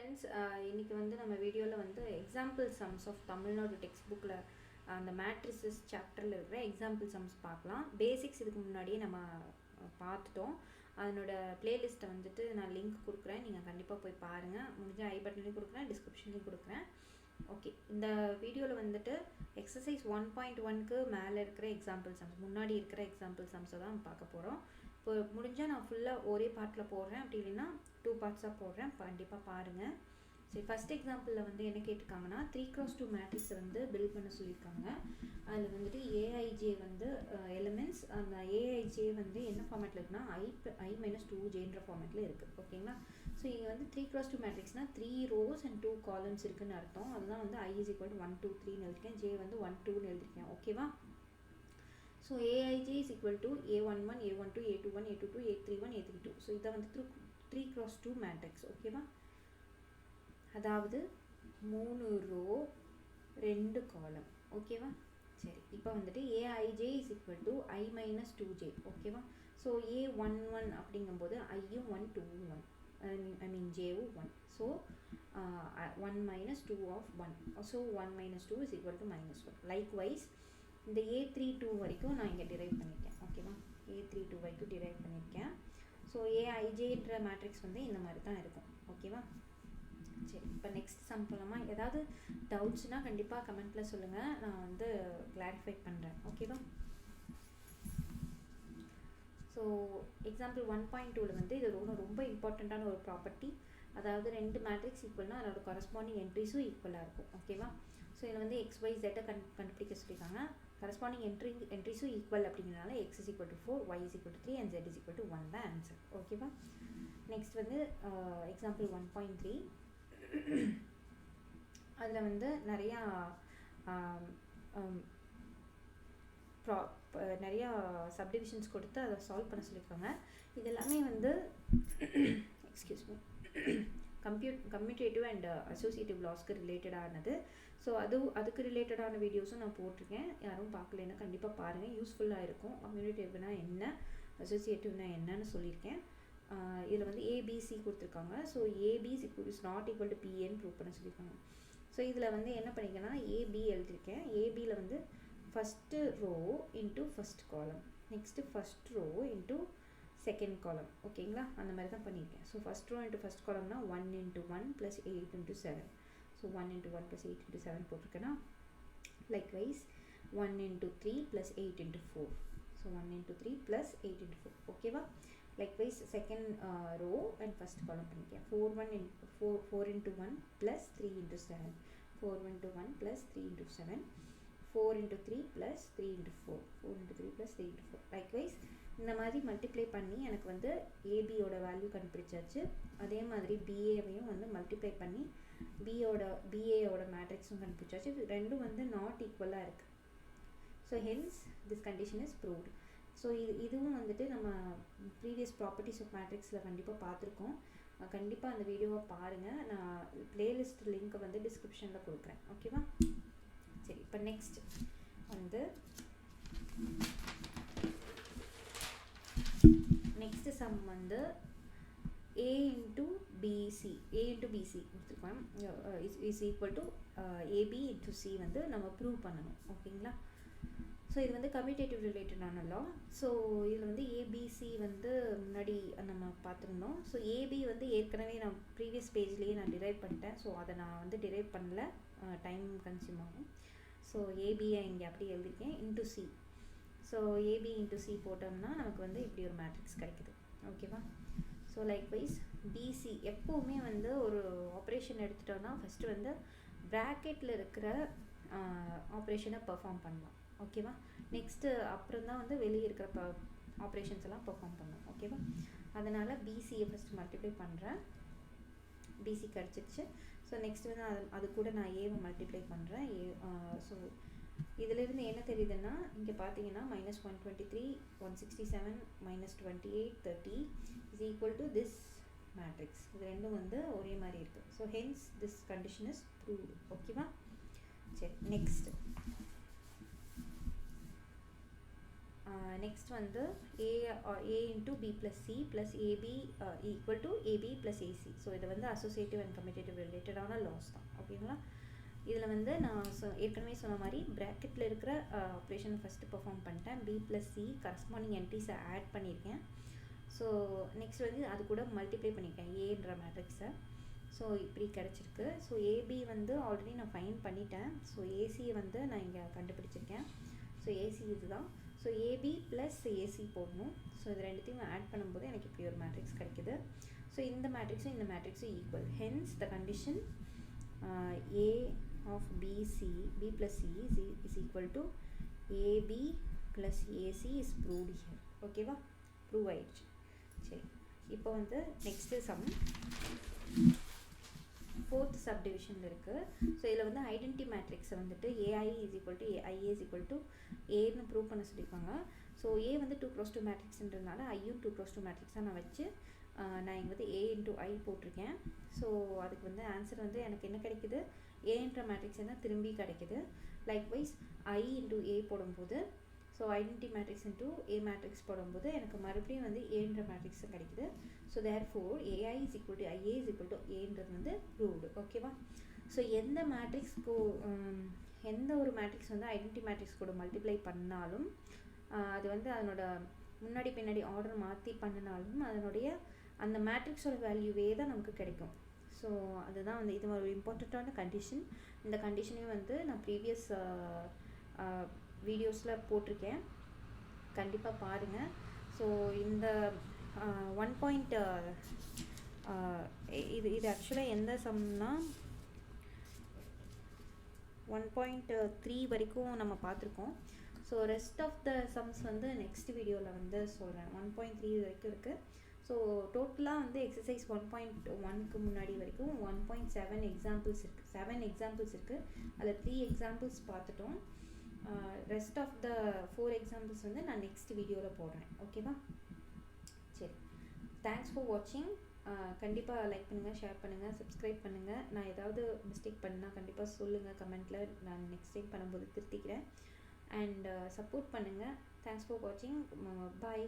Friends, இன்றைக்கி வந்து நம்ம வீடியோவில் வந்து example sums of Tamil Nadu text புக்கில் அந்த மேட்ரிசஸ் சாப்டரில் இருக்கிற எக்ஸாம்பிள் சம்ஸ் பார்க்கலாம். பேசிக்ஸ் இதுக்கு முன்னாடியே நம்ம பார்த்துட்டோம். அதனோட பிளேலிஸ்ட்டை வந்துட்டு நான் லிங்க் கொடுக்குறேன், நீங்கள் கண்டிப்பாக போய் பாருங்கள். முடிஞ்ச ஐ பட்டன்லேயும் கொடுக்குறேன், டிஸ்கிரிப்ஷன்லேயும் கொடுக்குறேன். ஓகே, இந்த வீடியோவில் வந்துட்டு எக்ஸசைஸ் 1.1க்கு மேலே இருக்கிற எக்ஸாம்பிள் சம்ஸ், முன்னாடி இருக்கிற எக்ஸாம்பிள் சம்ஸை தான் பார்க்க போகிறோம். இப்போ முடிஞ்சால் நான் ஃபுல்லாக ஒரே பார்ட்டில் போடுறேன், அப்படி இல்லைன்னா 2 பார்ட்ஸாக போடுறேன், கண்டிப்பாக பாருங்கள். சரி, ஃபஸ்ட் எக்ஸாம்பிளில் வந்து என்ன கேட்டிருக்காங்கன்னா 3x2 மேட்ரிக்ஸை வந்து பில்ட் பண்ண சொல்லியிருக்காங்க. அதில் வந்துட்டு ஏஐஜே வந்து எலிமெண்ட்ஸ், அந்த ஏஐஜே வந்து என்ன ஃபார்மேட்டில் இருக்குன்னா I-2jன்ற ஃபார்மேட்டில் இருக்குது. ஓகேங்களா? ஸோ இங்கே வந்து 3x2 மேட்ரிக்ஸ்னால் 3 rows and 2 columns இருக்குதுன்னு அர்த்தம். அதுதான் வந்து I is equal to 1 2 3ன்னு எழுதிருக்கேன், J வந்து 1 2ன்னு எழுதிருக்கேன். ஓகேவா? So AIJ is equal to A11 A12 A21 A22 A31 A32. So இதை வந்து 3x2 மேட்ரிக்ஸ். ஓகேவா? அதாவது 3 row 2 column. ஓகேவா? சரி, இப்போ வந்துட்டு AIJ is equal to I-2j. ஓகேவா? ஸோ A11 அப்படிங்கும்போது ஐயும் 1 2 1, I mean J-வும் 1. So 1 minus 2 of 1. So 1 minus 2 is equal to minus 1. Likewise இந்த A32 வரைக்கும் நான் இங்கே டிரைவ் பண்ணியிருக்கேன். ஓகேவா? A32 வரைக்கும் டிரைவ் பண்ணியிருக்கேன். ஸோ ஏஐஜேன்ற மேட்ரிக்ஸ் வந்து இந்த மாதிரி தான் இருக்கும். ஓகேவா? சரி, இப்போ நெக்ஸ்ட் சம் பண்ணலாமா? ஏதாவது டவுட்ஸ்னால் கண்டிப்பாக கமெண்ட்டில் சொல்லுங்கள், நான் வந்து கிளாரிஃபை பண்ணுறேன். ஓகேவா? ஸோ எக்ஸாம்பிள் 1.2ல் வந்து இது ரொம்ப இம்பார்ட்டண்ட்டான ஒரு ப்ராப்பர்ட்டி. அதாவது 2 மேட்ரிக்ஸ் ஈக்குவல்னால் அதோட கரஸ்பாண்டிங் என்ட்ரிஸும் ஈக்குவலாக இருக்கும். ஓகேவா? ஸோ இதில் வந்து XYZ கண்டுபிடிக்க சொல்லியிருக்காங்க. கரஸ்பாண்டிங் என்ட்ரிஸும் ஈக்குவல் அப்படிங்கிறனால X is equal to 4, Y is equal to 3 and Z is equal to 1 தான் ஆன்சர். ஓகேவா? நெக்ஸ்ட் வந்து எக்ஸாம்பிள் 1.3. அதில் வந்து நிறையா சப்டிவிஷன்ஸ் கொடுத்து அதை சால்வ் பண்ண சொல்லியிருக்காங்க. இது எல்லாமே வந்து excuse me commutative and associative லாஸ்க்கு ரிலேட்டடானது. ஸோ அதுக்கு ரிலேட்டடான வீடியோஸும் நான் போட்டிருக்கேன். யாரும் பார்க்கலன்னா கண்டிப்பாக பாருங்கள், யூஸ்ஃபுல்லாக இருக்கும். கம்யூட்டேட்டிவ்னா என்ன, அசோசியேட்டிவ்னா என்னன்னு சொல்லியிருக்கேன். இதில் வந்து ஏபிசி கொடுத்துருக்காங்க. So A B is not equal to பிஏன்னு ப்ரூவ் பண்ண சொல்லியிருக்காங்க. ஸோ இதில் வந்து என்ன பண்ணிங்கன்னா ஏபி எழுதியிருக்கேன். ஏபியில் வந்து first row into first column, next first row into second column. ஓகேங்களா? அந்த மாதிரி தான் பண்ணியிருக்கேன். ஸோ ஃபஸ்ட் ரோ இன்ட்டு ஃபஸ்ட் காலம்னா 1 into 1 + 8 into 7. So 1 into 1 + 8 into 7 போட்டிருக்கேன்னா, likewise 1 into 3 + 8 into 4. So 1 into 3 + 8 into 4. ஓகேவா? Likewise second row and first column பண்ணியிருக்கேன். 4 into 1 + 3 into 7. 4 into 1 + 3 into 7. 4 into 3 + 3 into 4. 4 into 3 + 3 into 4. Likewise இந்த மாதிரி மல்டிப்ளை பண்ணி எனக்கு வந்து ஏபியோட வேல்யூ கண்டுபிடிச்சாச்சு. அதே மாதிரி பிஏவையும் வந்து மல்டிப்ளை பண்ணி பிஏயோட மேட்ரிக்ஸும் கண்டுபிடிச்சாச்சு. இது ரெண்டும் வந்து நாட் ஈக்குவலாக இருக்குது. So hence this condition is proved. So இதுவும் வந்துட்டு நம்ம ப்ரீவியஸ் ப்ராப்பர்ட்டிஸ் ஆஃப் மேட்ரிக்ஸில் கண்டிப்பாக பார்த்துருக்கோம். கண்டிப்பாக அந்த வீடியோவை பாருங்கள். நான் பிளேலிஸ்ட் லிங்க்கை வந்து டிஸ்கிரிப்ஷனில் கொடுக்குறேன். ஓகேவா? சரி, இப்போ நெக்ஸ்ட் வந்து நெக்ஸ்ட் சம் வந்து A into BC கொடுத்துருக்கோம். Is equal to AB into C வந்து நம்ம ப்ரூவ் பண்ணணும். ஓகேங்களா? ஸோ இது வந்து கம்யூட்டேட்டிவ் ரிலேட்டடான லா. ஸோ இதில் வந்து ஏபிசி வந்து முன்னாடி நம்ம பார்த்துருந்தோம். ஸோ ஏபி வந்து ஏற்கனவே நான் ப்ரீவியஸ் பேஜ்லேயே நான் டிரைவ் பண்ணிட்டேன். ஸோ அதை நான் வந்து டிரைவ் பண்ணல, டைம் கன்சியூம் ஆகும். ஸோ ஏபியை இங்கே அப்படி எழுதியிருக்கேன் into C. So AB into C போட்டோம்னா நமக்கு வந்து இப்படி ஒரு மேட்ரிக்ஸ் கிடைக்குது. ஓகேவா? ஸோ லைக்வைஸ் பிசி எப்போவுமே வந்து ஒரு ஆப்ரேஷன் எடுத்துட்டோன்னா ஃபஸ்ட்டு வந்து ப்ராக்கெட்டில் இருக்கிற ஆப்ரேஷனை பெர்ஃபார்ம் பண்ணலாம். ஓகேவா? நெக்ஸ்ட்டு அப்புறம் தான் வந்து வெளியே இருக்கிற ஆப்ரேஷன்ஸ் எல்லாம் பெர்ஃபார்ம் பண்ணணும். ஓகேவா? அதனால் பிசியை ஃபஸ்ட்டு மல்டிப்ளை பண்ணுறேன். பிசி கிடச்சிருச்சு. ஸோ நெக்ஸ்ட் வந்து அது கூட நான் ஏவை மல்டிப்ளை பண்ணுறேன். ஸோ இதிலிருந்து என்ன தெரியுதுன்னா, இங்கே பார்த்தீங்கன்னா -123 167 -28 30 is equal to this matrix. இது ரெண்டும் வந்து ஒரே மாதிரி இருக்குது. So hence this condition is proved. ஓகேவா? சரி, நெக்ஸ்ட் நெக்ஸ்ட் வந்து a into b plus c plus ab equal to ab plus ac. So இது வந்து அசோசியேட்டிவ் அண்ட் கம்யூட்டேட்டிவ் ரிலேட்டடான லாஸ் தான். ஓகேங்களா? இதில் வந்து நான் ஏற்கனவே சொன்ன மாதிரி ப்ராக்கெட்டில் இருக்கிற ஆப்ரேஷன் ஃபஸ்ட்டு பெர்ஃபார்ம் பண்ணிட்டேன். b plus c கரஸ்பாண்டிங் என்ட்ரிஸை ஆட் பண்ணியிருக்கேன். ஸோ நெக்ஸ்ட் வந்து அது கூட மல்டிப்ளை பண்ணியிருக்கேன் ஏன்ற மேட்ரிக்ஸை. ஸோ இப்படி கிடச்சிருக்கு. ஸோ ஏபி வந்து ஆல்ரெடி நான் ஃபைண்ட் பண்ணிட்டேன். ஸோ ஏசியை வந்து நான் இங்கே கண்டுபிடிச்சிருக்கேன். ஸோ ஏசி இதுதான். ஸோ ஏபி ப்ளஸ் ஏசி போடணும். ஸோ இது ரெண்டுத்தையும் ஆட் பண்ணும்போது எனக்கு இப்படி ஒரு மேட்ரிக்ஸ் கிடைக்குது. ஸோ இந்த மேட்ரிக்ஸும் இந்த மேட்ரிக்ஸும் equal. Hence the condition A of B C B plus C is equal to A B plus A C is proved here. ஓகேவா? ப்ரூவ் ஆயிடுச்சு. சரி, இப்போ வந்து நெக்ஸ்ட்டு சம் ஃபோர்த் சப்டிவிஷனில் இருக்குது. ஸோ இதில் வந்து ஐடென்டி மேட்ரிக்ஸை வந்துட்டு AI is equal to IA is equal to ஏன்னு ப்ரூவ் பண்ண சொல்லியிருக்காங்க. ஸோ ஏ வந்து 2x2 மேட்ரிக்ஸ்ன்றதுனால ஐயும் 2x2 மேட்ரிக்ஸாக நான் வச்சு நான் இங்கே வந்து ஏ இன்ட்டு ஐ போட்டிருக்கேன். ஸோ அதுக்கு வந்து ஆன்சர் வந்து எனக்கு என்ன கிடைக்குது? ஏன்ற மேட்ரிக்ஸ் தான் திரும்பி கிடைக்குது. லைக்வைஸ் ஐ இன்ட்டு ஏ போடும்போது, so identity matrix into A matrix போடும்போது எனக்கு மறுபடியும் வந்து ஏன்ற மேட்ரிக்ஸ் கிடைக்குது. So therefore A I is equal to IA is equal to ஏன்றது வந்து ப்ரூவ்டு. ஓகேவா? ஸோ எந்த மேட்ரிக்ஸ்க்கு எந்த ஒரு மேட்ரிக்ஸ் வந்து ஐடென்டி மேட்ரிக்ஸ் கூட மல்டிப்ளை பண்ணாலும் அது வந்து அதனோட முன்னாடி பின்னாடி ஆர்டர் மாற்றி பண்ணினாலும் அதனுடைய அந்த மேட்ரிக்ஸோட வேல்யூவே தான் நமக்கு கிடைக்கும். ஸோ அதுதான் வந்து இது ஒரு இம்பார்ட்டண்ட்டான கண்டிஷன். இந்த கண்டிஷனையும் வந்து நான் ப்ரீவியஸ் வீடியோஸில் போட்டிருக்கேன், கண்டிப்பாக பாருங்கள். ஸோ இந்த 1. இது ஆக்சுவலாக எந்த சம்னா 1.3 வரைக்கும் நம்ம பார்த்துருக்கோம். So rest of the sums வந்து நெக்ஸ்ட் வீடியோவில் வந்து சொல்கிறேன். 1.3 வரைக்கும் இருக்குது. ஸோ டோட்டலாக வந்து எக்ஸசைஸ் 1.1க்கு முன்னாடி வரைக்கும் 1.7 எக்ஸாம்பிள்ஸ் இருக்குது. 7 எக்ஸாம்பிள்ஸ் இருக்குது. அதில் 3 எக்ஸாம்பிள்ஸ் பார்த்துட்டோம். ரெஸ்ட் ஆஃப் த 4 எக்ஸாம்பிள்ஸ் வந்து நான் நெக்ஸ்ட் வீடியோவில் போடுறேன். ஓகேவா? சரி, தேங்க்ஸ் ஃபார் வாட்சிங். கண்டிப்பாக லைக் பண்ணுங்கள், ஷேர் பண்ணுங்கள், சப்ஸ்கிரைப் பண்ணுங்கள். நான் ஏதாவது மிஸ்டேக் பண்ணால் கண்டிப்பாக சொல்லுங்கள் கமெண்ட்டில். நான் நெக்ஸ்ட் டைம் பண்ணும்போது திருத்திக்கிறேன். அண்ட் சப்போர்ட் பண்ணுங்கள். தேங்க்ஸ் ஃபார் வாட்சிங். பாய்.